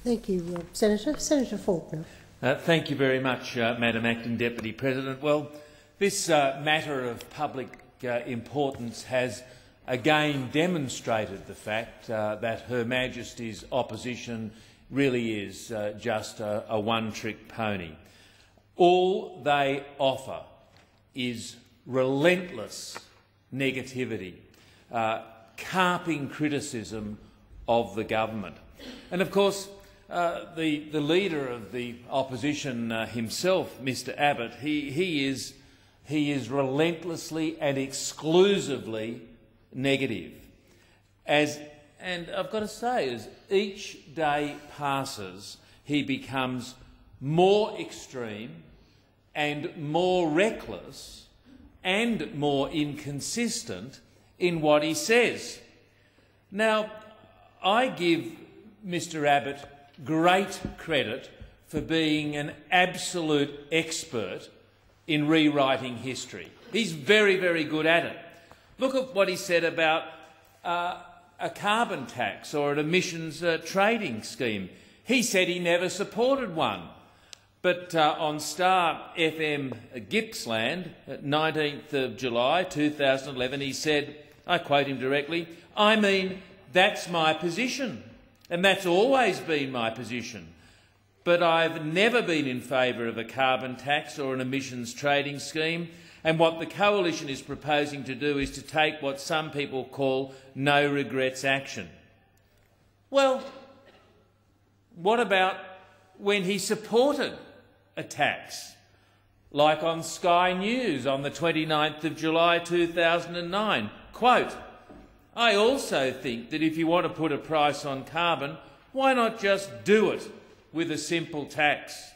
Thank you, Senator. Senator Faulkner. Thank you very much, Madam Acting Deputy President. Well, this matter of public importance has again demonstrated the fact that Her Majesty's opposition really is just a one-trick pony. All they offer is relentless negativity, carping criticism of the government. And of course, the leader of the opposition himself, Mr Abbott, he is relentlessly and exclusively negative. And I've got to say, as each day passes, he becomes more extreme and more reckless and more inconsistent in what he says. Now, I give Mr Abbott great credit for being an absolute expert in rewriting history. He's very, very good at it. Look at what he said about a carbon tax or an emissions trading scheme. He said he never supported one. But on Star FM Gippsland, 19th of July 2011, he said, I quote him directly, "I mean, that's my position, and that's always been my position. But I've never been in favour of a carbon tax or an emissions trading scheme, and what the Coalition is proposing to do is to take what some people call no-regrets action." Well, what about when he supported a tax, like on Sky News on the 29th of July 2009? Quote, "I also think that if you want to put a price on carbon, why not just do it with a simple tax?"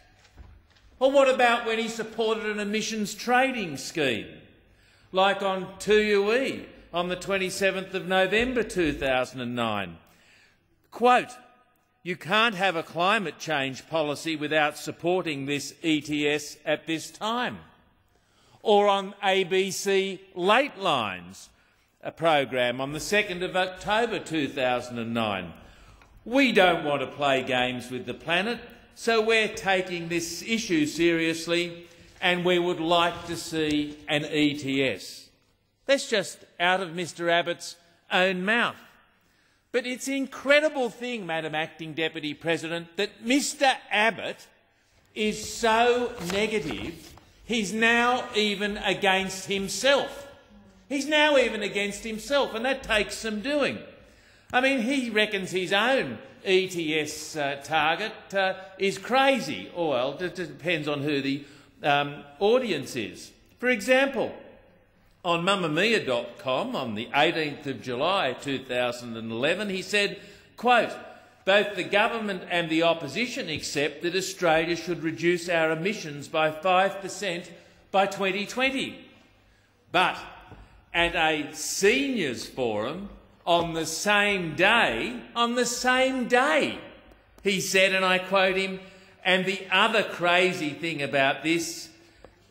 Or what about when he supported an emissions trading scheme, like on 2UE on the 27th of November 2009? Quote, "You can't have a climate change policy without supporting this ETS at this time." Or on ABC Late Lines, a program on the 2nd of October 2009. "We don't want to play games with the planet, so we're taking this issue seriously and we would like to see an ETS." That's just out of Mr Abbott's own mouth. But it's an incredible thing, Madam Acting Deputy President, that Mr Abbott is so negative, he's now even against himself. He's now even against himself, and that takes some doing. I mean, he reckons his own ETS target is crazy. Or, well, it depends on who the audience is. For example, on mamamia.com on the 18th of July 2011, he said, quote, "Both the government and the opposition accept that Australia should reduce our emissions by 5% by 2020. But at a seniors forum on the same day, he said, and I quote him, "And the other crazy thing about this,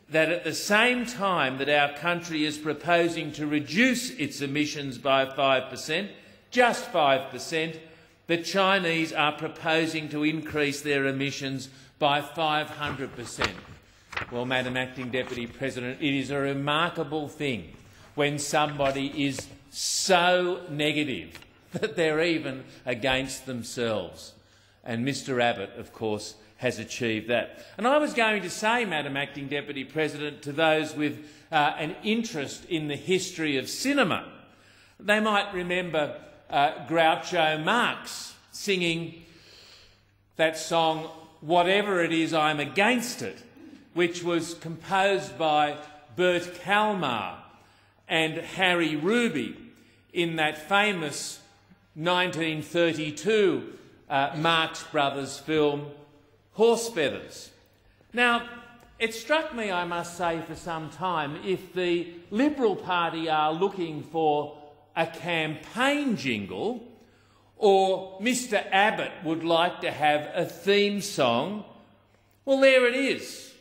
that at the same time that our country is proposing to reduce its emissions by 5%, just 5%, the Chinese are proposing to increase their emissions by 500%. Well, Madam Acting Deputy President, it is a remarkable thing when somebody is so negative that they're even against themselves. And Mr Abbott, of course, has achieved that. And I was going to say, Madam Acting Deputy President, to those with an interest in the history of cinema, they might remember Groucho Marx singing that song, "Whatever It Is, I'm Against It," which was composed by Bert Kalmar and Harry Ruby in that famous 1932 Marx Brothers film, Horse Feathers. Now, it struck me, I must say, for some time, if the Liberal Party are looking for a campaign jingle, or Mr Abbott would like to have a theme song, well, there it is.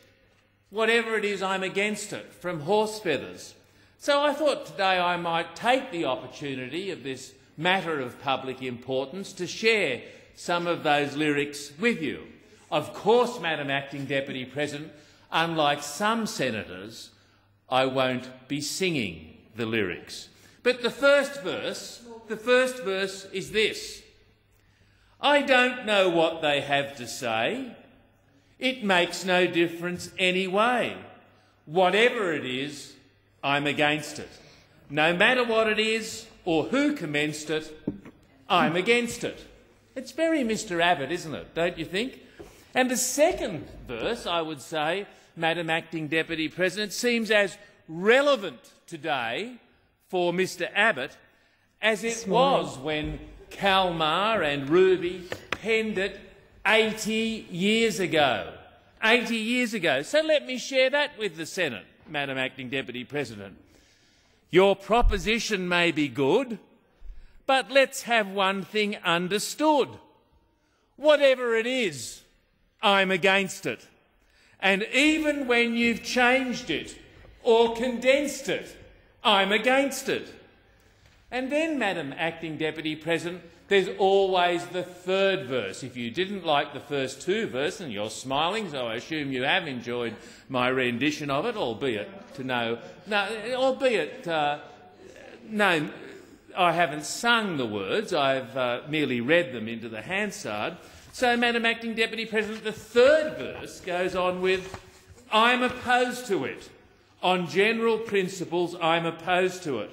"Whatever It Is, I'm Against It," from Horse Feathers. So I thought today I might take the opportunity of this matter of public importance to share some of those lyrics with you. Of course, Madam Acting Deputy President, unlike some senators, I won't be singing the lyrics. But the first verse is this: I don't know what they have to say. It makes no difference anyway. Whatever it is, I'm against it. No matter what it is or who commenced it, I'm against it. It's very Mr. Abbott, isn't it, don't you think? And the second verse, I would say, Madam Acting Deputy President, seems as relevant today for Mr. Abbott as it was when Kalmar and Ruby penned it 80 years ago. 80 years ago. So let me share that with the Senate, Madam Acting Deputy President. Your proposition may be good, but let's have one thing understood. Whatever it is, I'm against it. And even when you've changed it or condensed it, I'm against it. And then, Madam Acting Deputy President, there's always the third verse. If you didn't like the first two verses, and you're smiling, so I assume you have enjoyed my rendition of it, albeit I haven't sung the words, I've merely read them into the Hansard. So, Madam Acting Deputy President, the third verse goes on with, I'm opposed to it. On general principles, I'm opposed to it.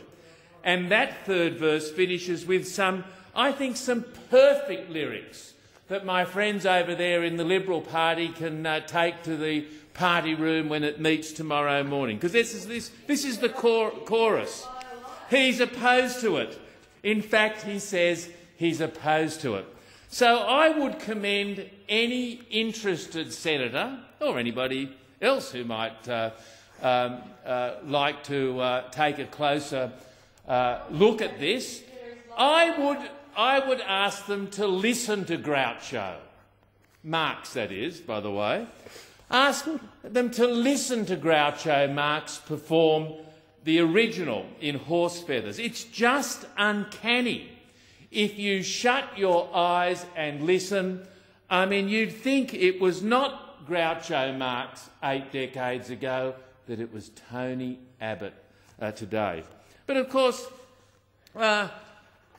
And that third verse finishes with some perfect lyrics that my friends over there in the Liberal Party can take to the party room when it meets tomorrow morning. Because this is the chorus. He's opposed to it. In fact, he says he's opposed to it. So I would commend any interested senator, or anybody else who might like to take a closer look at this, I would ask them to listen to Groucho Marx, that is, by the way. Ask them to listen to Groucho Marx perform the original in Horse Feathers. It's just uncanny. If you shut your eyes and listen, I mean, you'd think it was not Groucho Marx 8 decades ago, that it was Tony Abbott today. But of course,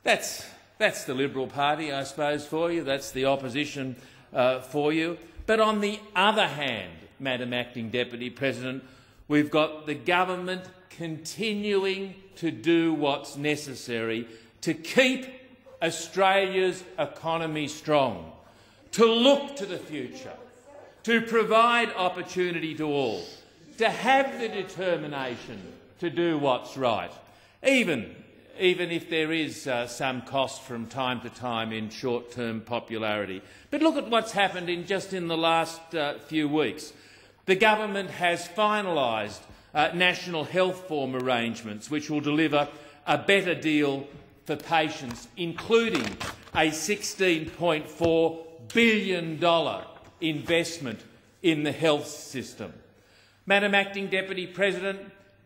that's the Liberal Party, I suppose, for you. That's the opposition for you. But on the other hand, Madam Acting Deputy President, we've got the government continuing to do what's necessary to keep Australia's economy strong, to look to the future, to provide opportunity to all, to have the determination to do what's right, even if there is some cost from time to time in short-term popularity. But look at what's happened in the last few weeks. The government has finalised national health form arrangements which will deliver a better deal for patients, including a $16.4 billion investment in the health system. Madam Acting Deputy President,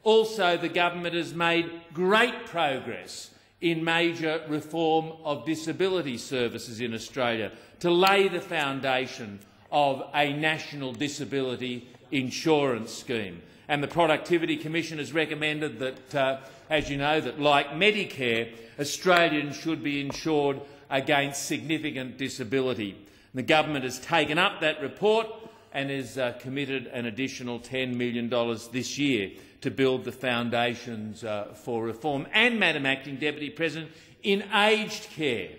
also the government has made great progress in major reform of disability services in Australia to lay the foundation of a national disability insurance scheme. And the Productivity Commission has recommended that, as you know, that like Medicare, Australians should be insured against significant disability. And the government has taken up that report and has committed an additional $10 million this year to build the foundations for reform. And, Madam Acting Deputy President, in aged care,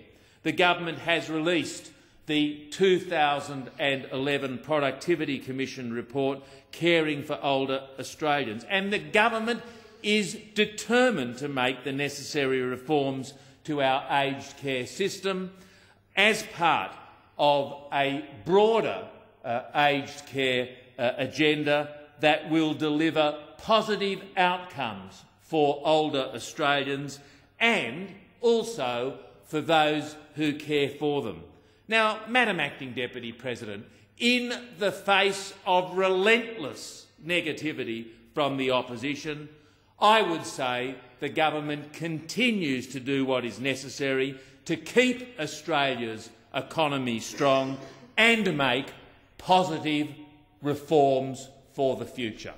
the government has released the 2011 Productivity Commission report, Caring for Older Australians. And the government is determined to make the necessary reforms to our aged care system as part of a broader aged care agenda that will deliver positive outcomes for older Australians and also for those who care for them. Now, Madam Acting Deputy President, in the face of relentless negativity from the opposition, I would say the government continues to do what is necessary to keep Australia's economy strong and make positive reforms for the future.